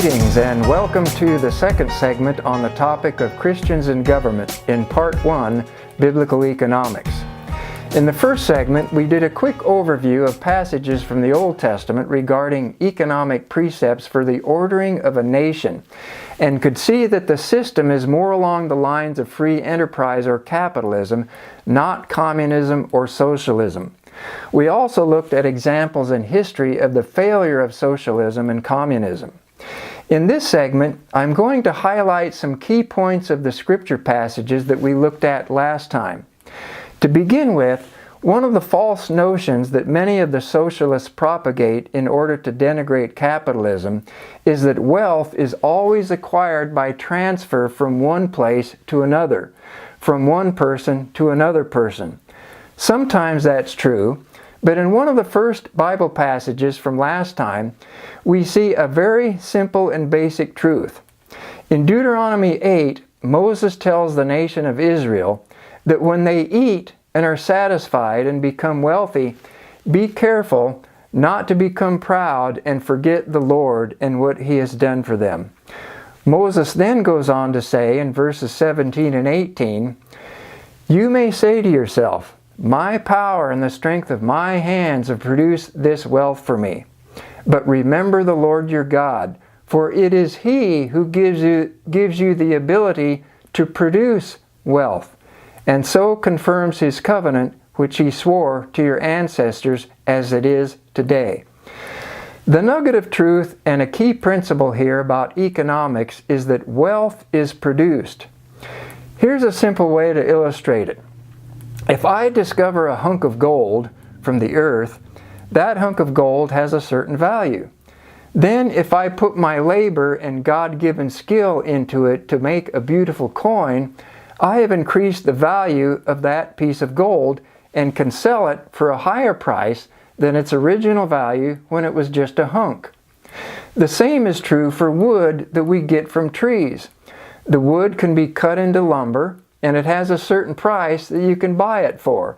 Greetings and welcome to the second segment on the topic of Christians and government in Part 1, Biblical Economics. In the first segment, we did a quick overview of passages from the Old Testament regarding economic precepts for the ordering of a nation, and could see that the system is more along the lines of free enterprise or capitalism, not communism or socialism. We also looked at examples in history of the failure of socialism and communism. In this segment, I'm going to highlight some key points of the scripture passages that we looked at last time. To begin with, one of the false notions that many of the socialists propagate in order to denigrate capitalism is that wealth is always acquired by transfer from one place to another, from one person to another person. Sometimes that's true, but in one of the first Bible passages from last time, we see a very simple and basic truth. In Deuteronomy 8, Moses tells the nation of Israel that when they eat and are satisfied and become wealthy, be careful not to become proud and forget the Lord and what He has done for them. Moses then goes on to say in verses 17 and 18, "You may say to yourself, 'My power and the strength of my hands have produced this wealth for me.' But remember the Lord your God, for it is He who gives you the ability to produce wealth, and so confirms His covenant which He swore to your ancestors as it is today." The nugget of truth and a key principle here about economics is that wealth is produced. Here's a simple way to illustrate it. If I discover a hunk of gold from the earth, that hunk of gold has a certain value. Then if I put my labor and God-given skill into it to make a beautiful coin, I have increased the value of that piece of gold and can sell it for a higher price than its original value when it was just a hunk. The same is true for wood that we get from trees. The wood can be cut into lumber, and it has a certain price that you can buy it for.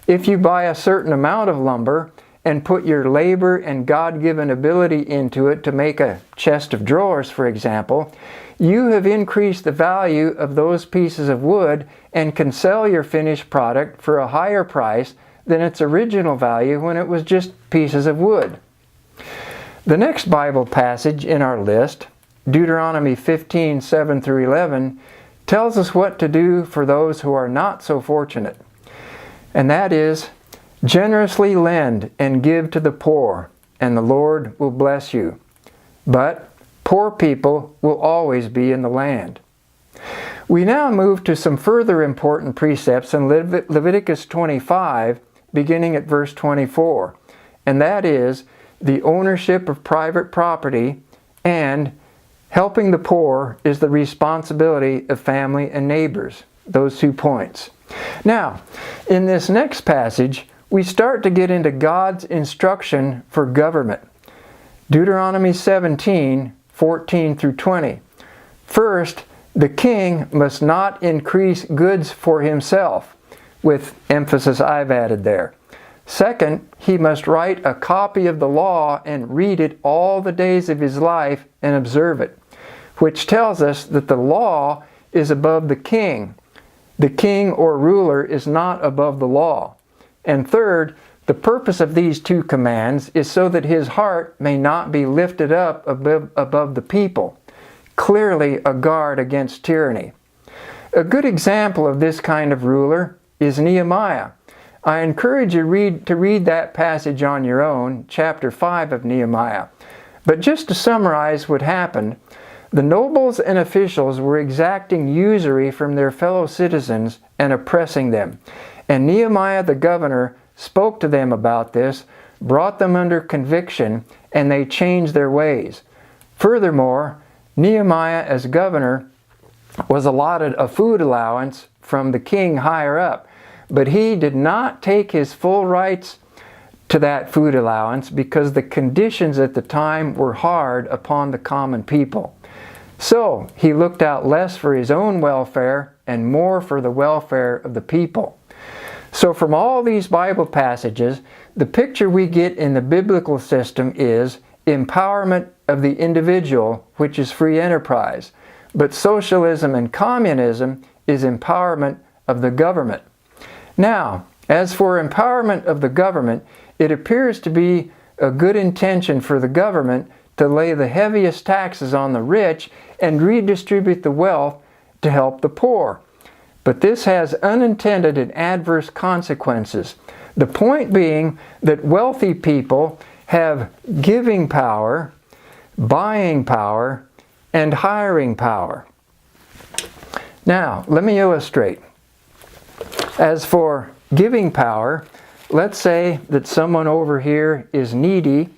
If you buy a certain amount of lumber and put your labor and God-given ability into it to make a chest of drawers, for example, you have increased the value of those pieces of wood and can sell your finished product for a higher price than its original value when it was just pieces of wood. The next Bible passage in our list, Deuteronomy 15, 7 through 11, tells us what to do for those who are not so fortunate. And that is, generously lend and give to the poor, and the Lord will bless you. But poor people will always be in the land. We now move to some further important precepts in Leviticus 25, beginning at verse 24. And that is the ownership of private property, and helping the poor is the responsibility of family and neighbors. Those 2 points. Now, in this next passage, we start to get into God's instruction for government. Deuteronomy 17, 14 through 20. First, the king must not increase goods for himself, with emphasis I've added there. Second, he must write a copy of the law and read it all the days of his life and observe it, which tells us that the law is above the king. The king or ruler is not above the law. And third, the purpose of these 2 commands is so that his heart may not be lifted up above the people. Clearly a guard against tyranny. A good example of this kind of ruler is Nehemiah. I encourage you to read that passage on your own, chapter 5 of Nehemiah. But just to summarize what happened, the nobles and officials were exacting usury from their fellow citizens and oppressing them. And Nehemiah the governor spoke to them about this, brought them under conviction, and they changed their ways. Furthermore, Nehemiah as governor was allotted a food allowance from the king higher up, but he did not take his full rights to that food allowance because the conditions at the time were hard upon the common people. So he looked out less for his own welfare and more for the welfare of the people. So from all these Bible passages, the picture we get in the biblical system is empowerment of the individual, which is free enterprise. But socialism and communism is empowerment of the government. Now, as for empowerment of the government, it appears to be a good intention for the government to lay the heaviest taxes on the rich and redistribute the wealth to help the poor. But this has unintended and adverse consequences. The point being that wealthy people have giving power, buying power, and hiring power. Now, let me illustrate. As for giving power, let's say that someone over here is needy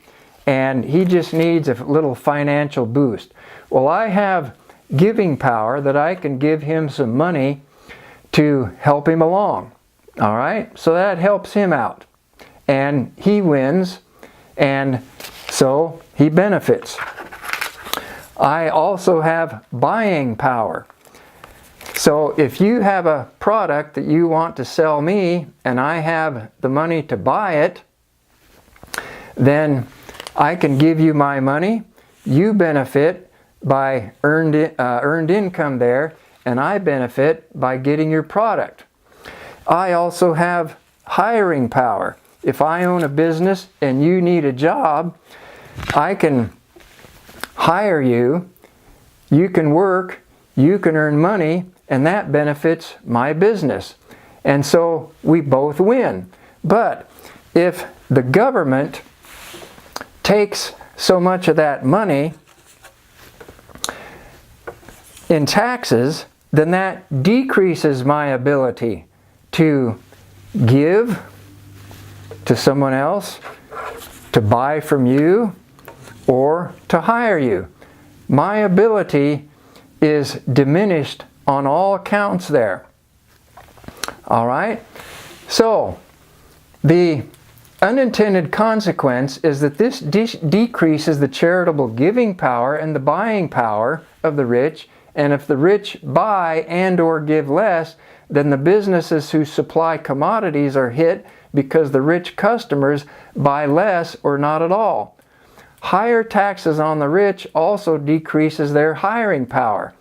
and he just needs a little financial boost. Well, I have giving power that I can give him some money to help him along. All right? So that helps him out. And he wins, and so he benefits. I also have buying power. So if you have a product that you want to sell me and I have the money to buy it, then I can give you my money, you benefit by earned income there, and I benefit by getting your product. I also have hiring power. If I own a business and you need a job, I can hire you, you can work, you can earn money, and that benefits my business. And so we both win. But if the government takes so much of that money in taxes, then that decreases my ability to give to someone else, to buy from you, or to hire you. My ability is diminished on all accounts there. All right? So, the unintended consequence is that this decreases the charitable giving power and the buying power of the rich, and if the rich buy and or give less, then the businesses who supply commodities are hit because the rich customers buy less or not at all. Higher taxes on the rich also decreases their hiring power.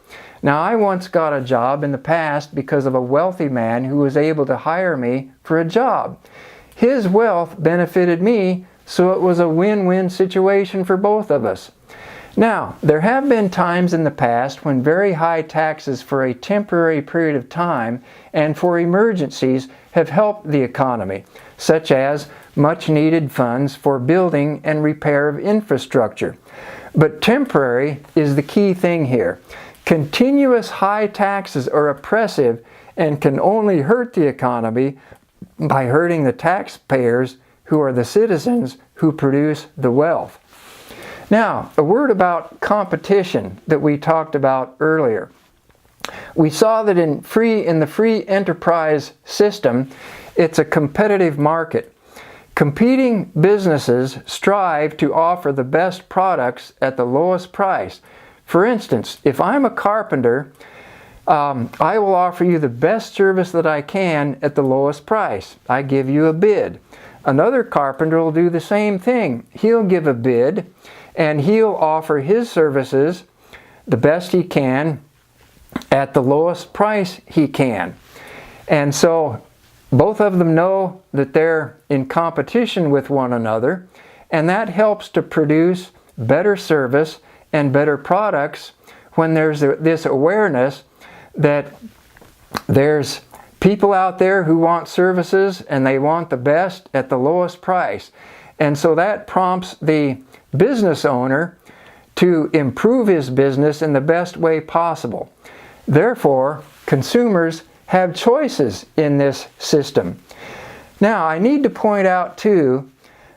Now, I once got a job in the past because of a wealthy man who was able to hire me for a job. His wealth benefited me, so it was a win-win situation for both of us. Now, there have been times in the past when very high taxes for a temporary period of time and for emergencies have helped the economy, such as much-needed funds for building and repair of infrastructure. But temporary is the key thing here. Continuous high taxes are oppressive and can only hurt the economy by hurting the taxpayers, who are the citizens who produce the wealth. Now, a word about competition that we talked about earlier. We saw that in the free enterprise system, it's a competitive market. Competing businesses strive to offer the best products at the lowest price. For instance, if I'm a carpenter, I will offer you the best service that I can at the lowest price. I give you a bid. Another carpenter will do the same thing. He'll give a bid, and he'll offer his services the best he can at the lowest price he can. And so both of them know that they're in competition with one another, and that helps to produce better service and better products when there's this awareness that there's people out there who want services and they want the best at the lowest price. And so that prompts the business owner to improve his business in the best way possible. Therefore, consumers have choices in this system. Now, I need to point out too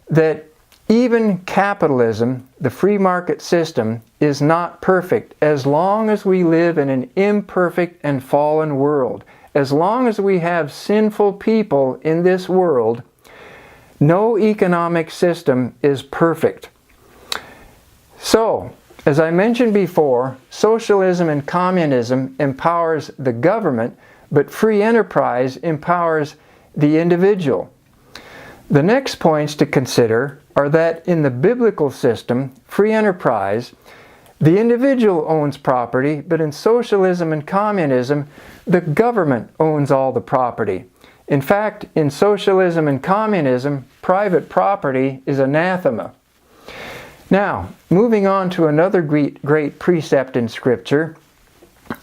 that even capitalism, the free market system, is not perfect as long as we live in an imperfect and fallen world. As long as we have sinful people in this world, no economic system is perfect. So, as I mentioned before, socialism and communism empowers the government, but free enterprise empowers the individual. The next points to consider are that in the biblical system, free enterprise, the individual owns property, but in socialism and communism, the government owns all the property. In fact, in socialism and communism, private property is anathema. Now, moving on to another great precept in Scripture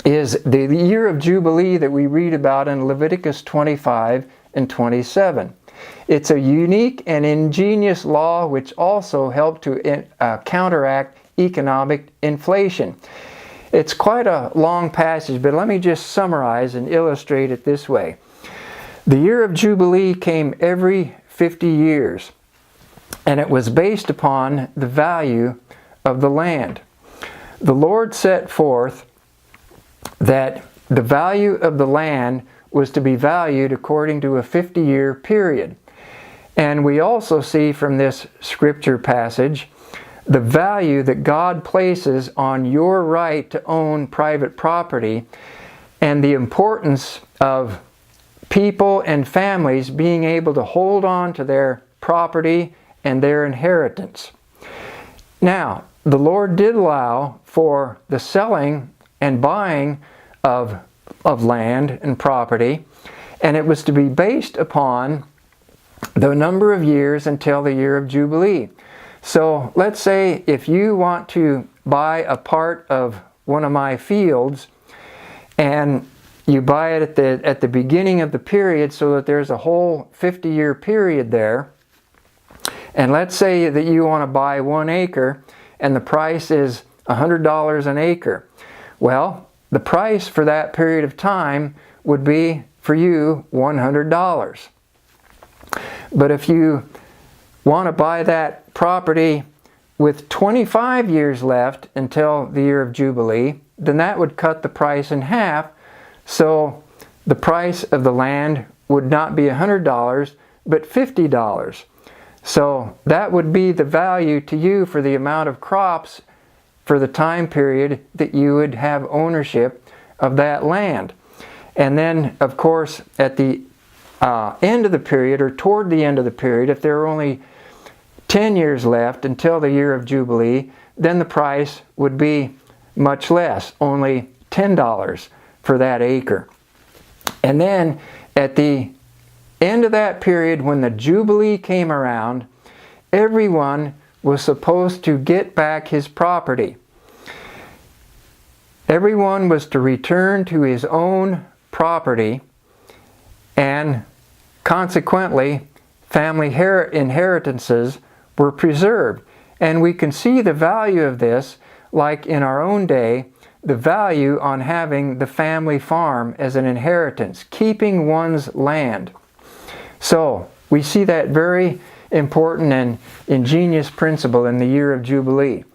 is the year of Jubilee that we read about in Leviticus 25 and 27. It's a unique and ingenious law which also helped to counteract economic inflation. It's quite a long passage, but let me just summarize and illustrate it this way. The year of Jubilee came every 50 years, and it was based upon the value of the land. The Lord set forth that the value of the land was to be valued according to a 50-year period. And we also see from this scripture passage the value that God places on your right to own private property and the importance of people and families being able to hold on to their property and their inheritance. Now, the Lord did allow for the selling and buying of land and property, and it was to be based upon the number of years until the year of Jubilee. So let's say if you want to buy a part of one of my fields and you buy it at the beginning of the period so that there's a whole 50-year period there, and let's say that you want to buy 1 acre and the price is $100 an acre. Well, the price for that period of time would be for you $100. But if you want to buy that property with 25 years left until the year of Jubilee, then that would cut the price in half. So the price of the land would not be $100, but $50. So that would be the value to you for the amount of crops for the time period that you would have ownership of that land. And then, of course, at the end of the period, or toward the end of the period, if there are only 10 years left until the year of Jubilee, then the price would be much less, only $10 for that acre. And then at the end of that period, when the Jubilee came around, everyone was supposed to get back his property. Everyone was to return to his own property, and consequently, family inheritances were preserved. And we can see the value of this, like in our own day, the value on having the family farm as an inheritance, keeping one's land. So, we see that very important and ingenious principle in the year of Jubilee.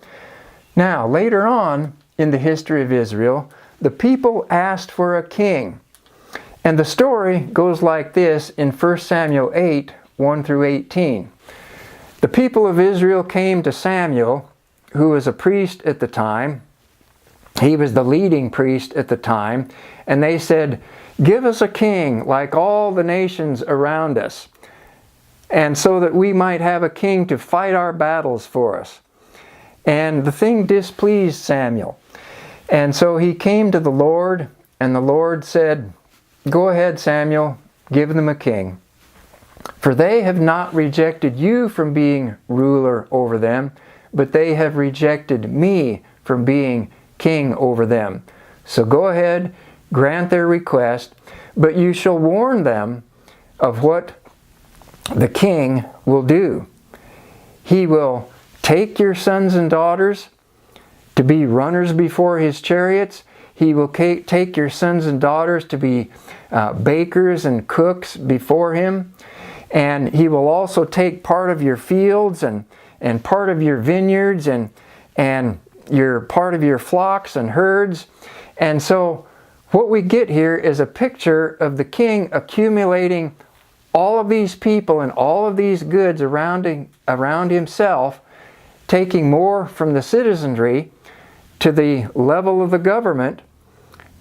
Now, later on in the history of Israel, the people asked for a king. And the story goes like this in 1 Samuel 8, 1 through 18. The people of Israel came to Samuel, who was a priest at the time. He was the leading priest at the time. And they said, "Give us a king like all the nations around us, and so that we might have a king to fight our battles for us." And the thing displeased Samuel. And so he came to the Lord, and the Lord said, "Go ahead, Samuel, give them a king. For they have not rejected you from being ruler over them, but they have rejected me from being king over them. So go ahead, grant their request, but you shall warn them of what the king will do. He will take your sons and daughters to be runners before his chariots. He will take your sons and daughters to be bakers and cooks before him. And he will also take part of your fields and part of your vineyards and your part of your flocks and herds." And so what we get here is a picture of the king accumulating all of these people and all of these goods around himself, taking more from the citizenry to the level of the government.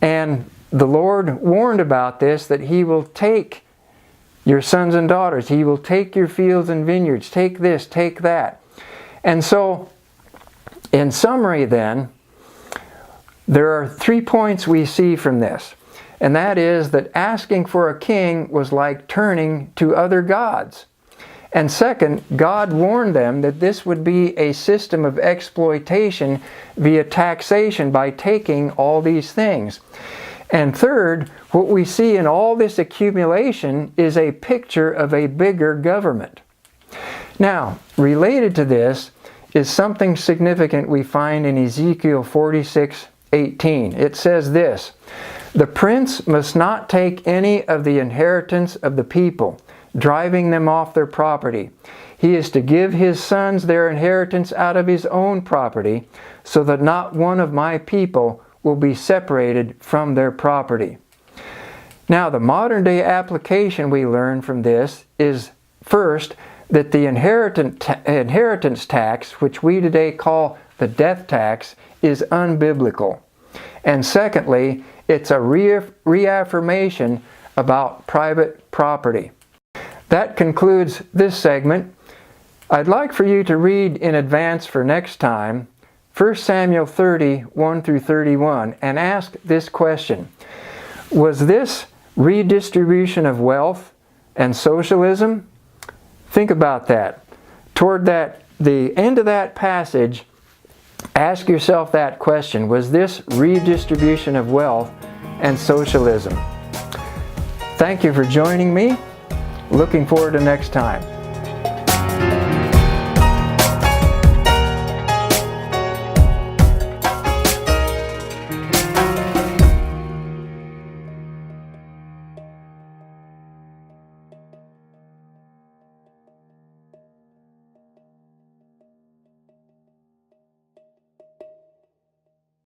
And the Lord warned about this, that he will take your sons and daughters. He will take your fields and vineyards. Take this, take that. And so, in summary then, there are 3 points we see from this. And that is that asking for a king was like turning to other gods. And second, God warned them that this would be a system of exploitation via taxation by taking all these things. And third, what we see in all this accumulation is a picture of a bigger government. Now, related to this is something significant we find in Ezekiel 46:18. It says this, "The prince must not take any of the inheritance of the people, driving them off their property. He is to give his sons their inheritance out of his own property, so that not one of my people will be separated from their property." Now, the modern day application we learn from this is, first, that the inheritance tax, which we today call the death tax, is unbiblical. And secondly, it's a reaffirmation about private property. That concludes this segment. I'd like for you to read in advance for next time 1 Samuel 30, 1 through 31, and ask this question. Was this redistribution of wealth and socialism? Think about that. Toward the end of that passage, ask yourself that question. Was this redistribution of wealth and socialism? Thank you for joining me. Looking forward to next time.